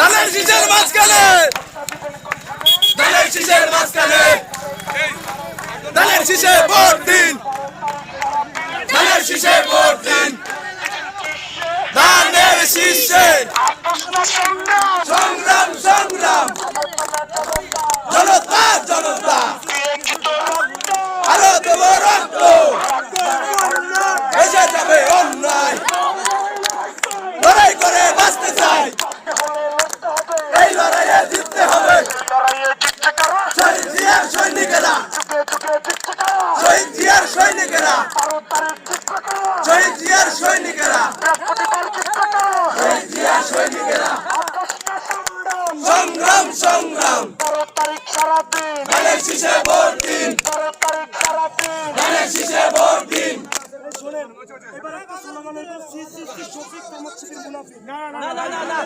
ধানের শীষের মাঝখানে ধানের শীষের মাঝখানে ধানের শীষে ভোট দিন ধানের শীষে ভোট দিন ধানের শীষে সংগ্রাম সংগ্রাম জনতা জনতা আরো দেব রক্ত এসে যাবে অন্যায় লড়াই করে বাঁচতে চাই এই লড়াইয়ে জিততে হবে শহীদ জিয়ার সৈনিকেরা শহীদ জিয়ার সৈনিকেরা শহীদ জিয়ার সৈনিকেরা শহীদ জিয়ার সৈনিকেরা সংগ্রাম সংগ্রাম ধানের শীষে ভোট দিন ধানের শীষে ভোট দিন এবার একটা স্লোগান হলো সিসি শফিক কামাত শিবির মুনাফিক না না